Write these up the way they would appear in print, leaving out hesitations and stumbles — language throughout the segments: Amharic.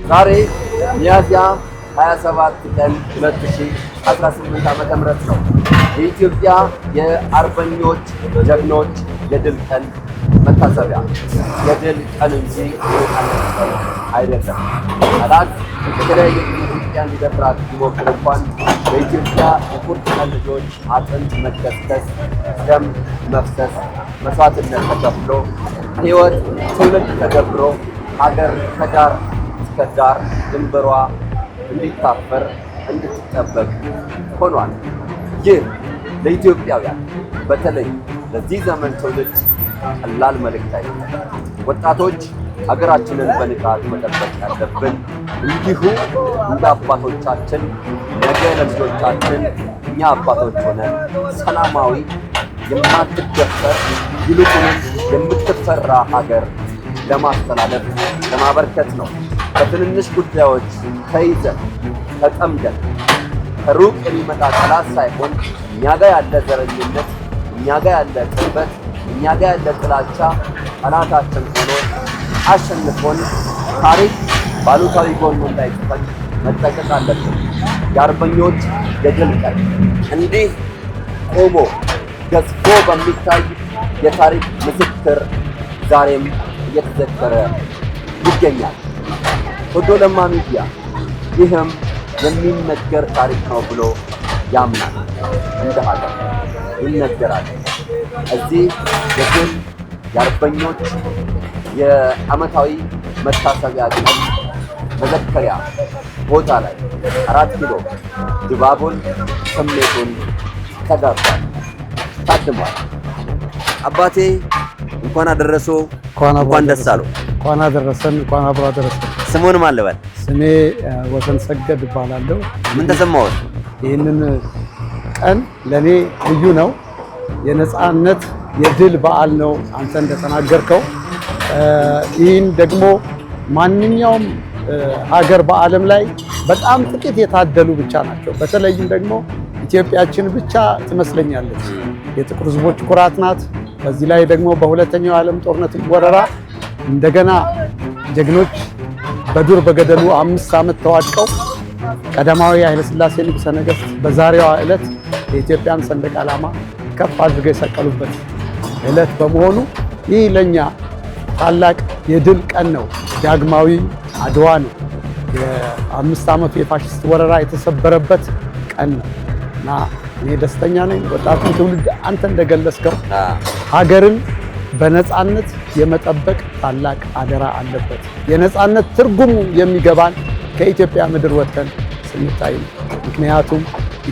ዛሬ ሚያዝያ 27 ቀን 2018 ዓመተ ምህረት ነው። የኢትዮጵያ የአርበኞች ጀግኖች የድል ቀን መታሰቢያ የድል ቀን እንጂ የነፃነት ቀን አይደለም። ጠላት የተለያየ ኢትዮጵያን ሊደፍራት ቢሞክር እንኳን በኢትዮጵያ የቁርጥ ቀን ልጆች አጥንት መከስከስ፣ ደም መፍሰስ፣ መስዋዕትነት ተከፍሎ ሕይወት ትውልድ ተገብሮ ሀገር ከዳር እስከ ዳር ድንበሯ እንዲታፈር እንድትጠበቅ ሆኗል። ይህ ለኢትዮጵያውያን በተለይ ለዚህ ዘመን ትውልድ ቀላል መልእክት አይደለም። ወጣቶች ሀገራችንን በንቃት መጠበቅ ያለብን እንዲሁ እንደ አባቶቻችን ነገ ለልጆቻችን እኛ አባቶች ሆነን ሰላማዊ የማትደፈር ይልቁንም የምትፈራ ሀገር ለማስተላለፍ ለማበርከት ነው። በትንንሽ ጉዳዮች ተይዘን ተጠምደን ከሩቅ የሚመጣ ጠላት ሳይሆን እኛ ጋር ያለ ዘረኝነት፣ እኛ ጋር ያለ ቅርበት፣ እኛ ጋር ያለ ጥላቻ ጠላታችን ሆኖ አሸንፎን ታሪክ ባሉታዊ ጎኑ እንዳይጽፈን መጠንቀቅ አለብን። የአርበኞች የድል ቀን እንዲህ ቆሞ ገዝፎ በሚታይ የታሪክ ምስክር ዛሬም እየተዘከረ ይገኛል። ኦዶ ለማ ሚዲያ ይህም የሚነገር ታሪክ ነው ብሎ ያምናል። እንደ ሀገር ይነገራል። እዚህ የድል የአርበኞች የዓመታዊ መታሰቢያ ቀን መዘከሪያ ቦታ ላይ 4 ኪሎ ድባቡን ስሜቱን ተጋርቷል፣ ታድሟል። አባቴ እንኳን አደረሶ፣ እንኳን ደስ አለው። እንኳን አደረሰን፣ እንኳን አብሮ አደረሰን። ስሙን ማን ልበል? ስሜ ወሰን ሰገድ እባላለሁ። ምን ተሰማዎት? ይህንን ቀን ለኔ ልዩ ነው። የነፃነት የድል በዓል ነው አንተ እንደተናገርከው። ይህን ደግሞ ማንኛውም ሀገር በዓለም ላይ በጣም ጥቂት የታደሉ ብቻ ናቸው። በተለይም ደግሞ ኢትዮጵያችን ብቻ ትመስለኛለች። የጥቁር ሕዝቦች ኩራት ናት። በዚህ ላይ ደግሞ በሁለተኛው ዓለም ጦርነት ወረራ እንደገና ጀግኖች በዱር በገደሉ 5 ዓመት ተዋድቀው ቀዳማዊ ኃይለ ሥላሴ ንጉሠ ነገሥት በዛሬዋ ዕለት የኢትዮጵያን ሰንደቅ ዓላማ ከፍ አድርገው የሰቀሉበት ዕለት በመሆኑ ይህ ለኛ ታላቅ የድል ቀን ነው። ዳግማዊ አድዋ ነው። የ5 ዓመቱ የፋሽስት ወረራ የተሰበረበት ቀን ነው እና እኔ ደስተኛ ነኝ። ወጣቱ ትውልድ አንተ እንደገለጽከው ሀገርን በነፃነት የመጠበቅ ታላቅ አደራ አለበት። የነፃነት ትርጉሙ የሚገባን ከኢትዮጵያ ምድር ወጥተን ስንታይ ነው። ምክንያቱም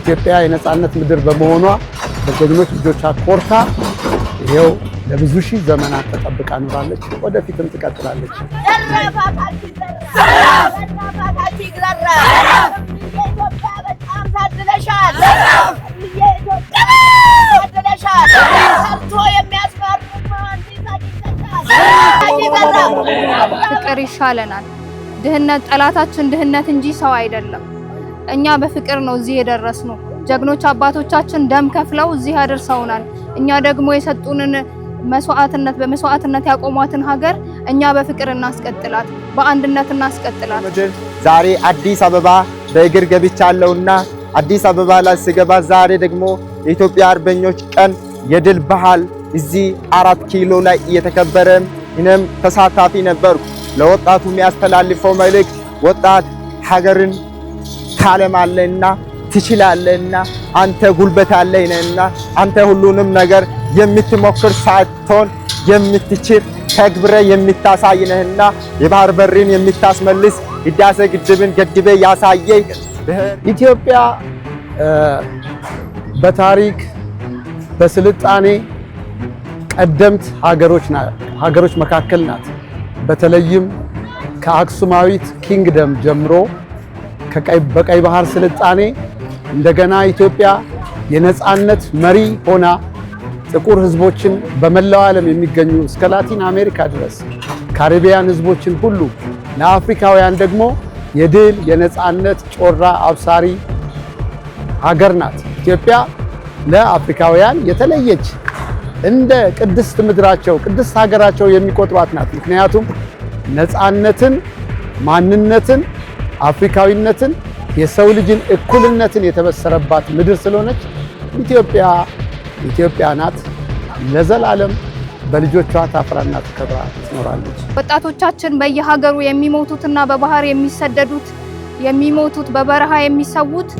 ኢትዮጵያ የነፃነት ምድር በመሆኗ በጀግኖች ልጆቿ ኮርታ ይኸው ለብዙ ሺህ ዘመናት ተጠብቃ ኖራለች። ወደፊትም ትቀጥላለች። ፍቅር ይሻለናል። ድህነት ጠላታችን ድህነት እንጂ ሰው አይደለም። እኛ በፍቅር ነው እዚህ የደረስነው። ጀግኖች አባቶቻችን ደም ከፍለው እዚህ አደርሰውናል። እኛ ደግሞ የሰጡንን በመስዋዕትነት ያቆሟትን ሀገር እኛ በፍቅር እናስቀጥላት፣ በአንድነት እናስቀጥላት። ዛሬ አዲስ አበባ በእግር ገብቻለሁና አዲስ አበባ ላይ ስገባ ዛሬ ደግሞ የኢትዮጵያ አርበኞች ቀን የድል በዓል እዚህ 4 ኪሎ ላይ እየተከበረ እኔም ተሳታፊ ነበርኩ። ለወጣቱ የሚያስተላልፈው መልእክት ወጣት ሀገርን ታለማለህና ትችላለህና አንተ ጉልበት አለህ ነህና አንተ ሁሉንም ነገር የምትሞክር ሳትሆን የምትችል ተግብረ የምታሳይ ነህና የባህር በርን የምታስመልስ ህዳሴ ግድብን ገድበ ያሳየ ኢትዮጵያ በታሪክ በስልጣኔ ቀደምት ሀገሮች መካከል ናት። በተለይም ከአክሱማዊት ኪንግደም ጀምሮ በቀይ ባህር ስልጣኔ እንደገና ኢትዮጵያ የነፃነት መሪ ሆና ጥቁር ህዝቦችን በመላው ዓለም የሚገኙ እስከ ላቲን አሜሪካ ድረስ ካሪቢያን ህዝቦችን ሁሉ ለአፍሪካውያን ደግሞ የድል የነፃነት ጮራ አብሳሪ ሀገር ናት። ኢትዮጵያ ለአፍሪካውያን የተለየች እንደ ቅድስት ምድራቸው ቅድስት ሀገራቸው የሚቆጥሯት ናት። ምክንያቱም ነፃነትን ማንነትን፣ አፍሪካዊነትን፣ የሰው ልጅን እኩልነትን የተበሰረባት ምድር ስለሆነች ኢትዮጵያ ናት። ለዘላለም በልጆቿ ታፍራና ተከብራ ትኖራለች። ወጣቶቻችን በየሀገሩ የሚሞቱትና በባህር የሚሞቱት በበረሃ የሚሰዉት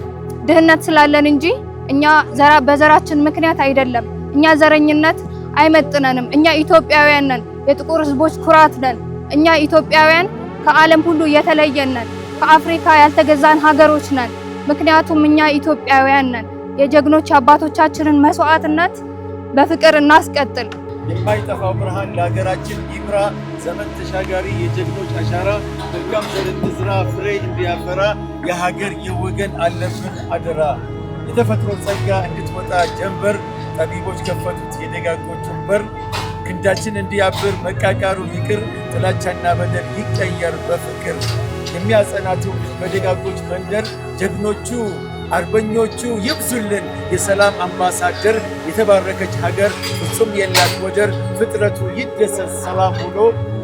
ድህነት ስላለን እንጂ እኛ በዘራችን ምክንያት አይደለም። እኛ ዘረኝነት አይመጥነንም። እኛ ኢትዮጵያውያን ነን። የጥቁር ሕዝቦች ኩራት ነን። እኛ ኢትዮጵያውያን ከዓለም ሁሉ የተለየን ነን። ከአፍሪካ ያልተገዛን ሀገሮች ነን። ምክንያቱም እኛ ኢትዮጵያውያን ነን። የጀግኖች አባቶቻችንን መስዋዕትነት በፍቅር እናስቀጥል። የማይጠፋው ብርሃን ለሀገራችን ይብራ። ዘመን ተሻጋሪ የጀግኖች አሻራ መልካም ዘር እንዝራ፣ ፍሬ እንዲያፈራ የሀገር የወገን አለብን አደራ። የተፈጥሮ ጸጋ እንድትወጣ ጀንበር ጠቢቦች ከፈቱት የደጋጎቹን በር። ክንዳችን እንዲያብር መቃቃሩ ይቅር፣ ጥላቻና በደል ይቀየር በፍቅር። የሚያጸናቱ በደጋጎች መንደር ጀግኖቹ አርበኞቹ ይብዙልን። የሰላም አምባሳደር የተባረከች ሀገር ፍጹም የላት ወደር። ፍጥረቱ ይደሰት ሰላም ውሎ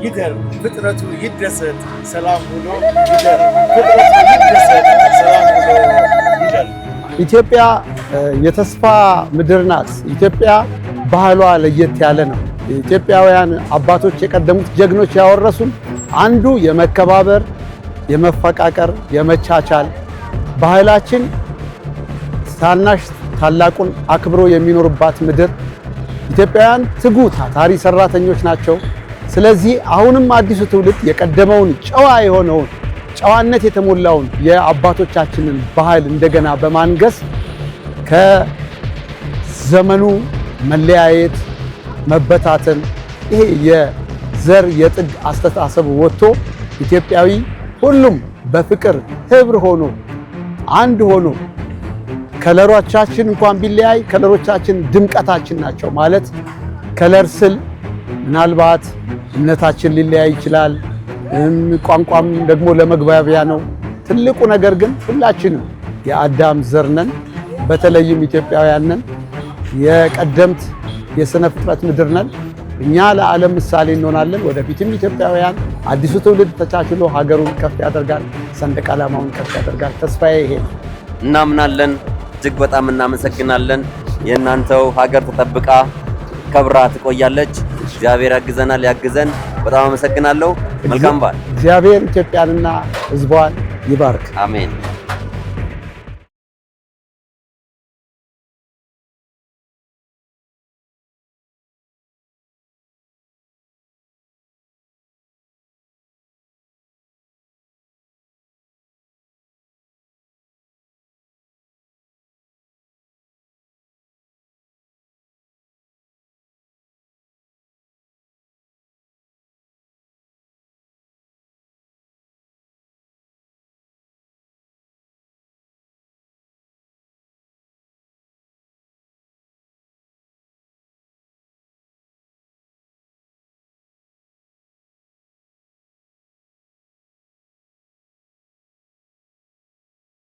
ይደር። ፍጥረቱ ይደሰት ሰላም ውሎ ይደር። ፍጥረቱ ይደሰት ሰላም ውሎ ይደር። ኢትዮጵያ የተስፋ ምድር ናት። ኢትዮጵያ ባህሏ ለየት ያለ ነው። የኢትዮጵያውያን አባቶች የቀደሙት ጀግኖች ያወረሱን አንዱ የመከባበር፣ የመፈቃቀር፣ የመቻቻል ባህላችን ታናሽ ታላቁን አክብሮ የሚኖርባት ምድር። ኢትዮጵያውያን ትጉ ታታሪ ሰራተኞች ናቸው። ስለዚህ አሁንም አዲሱ ትውልድ የቀደመውን ጨዋ የሆነውን ጨዋነት የተሞላውን የአባቶቻችንን ባህል እንደገና በማንገስ ከዘመኑ መለያየት፣ መበታተን፣ ይሄ የዘር የጥግ አስተሳሰብ ወጥቶ ኢትዮጵያዊ ሁሉም በፍቅር ህብር ሆኖ አንድ ሆኖ ከለሮቻችን እንኳን ቢለያይ ከለሮቻችን ድምቀታችን ናቸው። ማለት ከለር ስል ምናልባት እምነታችን ሊለያይ ይችላል። ቋንቋም ደግሞ ለመግባቢያ ነው። ትልቁ ነገር ግን ሁላችንም የአዳም ዘር ነን። በተለይም ኢትዮጵያውያን ነን። የቀደምት የሥነ ፍጥረት ምድር ነን። እኛ ለዓለም ምሳሌ እንሆናለን። ወደፊትም ኢትዮጵያውያን አዲሱ ትውልድ ተቻችሎ ሀገሩን ከፍ ያደርጋል፣ ሰንደቅ ዓላማውን ከፍ ያደርጋል። ተስፋዬ ይሄ ነው። እናምናለን። እጅግ በጣም እናመሰግናለን። የእናንተው ሀገር ተጠብቃ ከብራ ትቆያለች። እግዚአብሔር ያግዘናል፣ ያግዘን። በጣም አመሰግናለሁ። መልካም በዓል። እግዚአብሔር ኢትዮጵያንና ሕዝቧን ይባርክ። አሜን።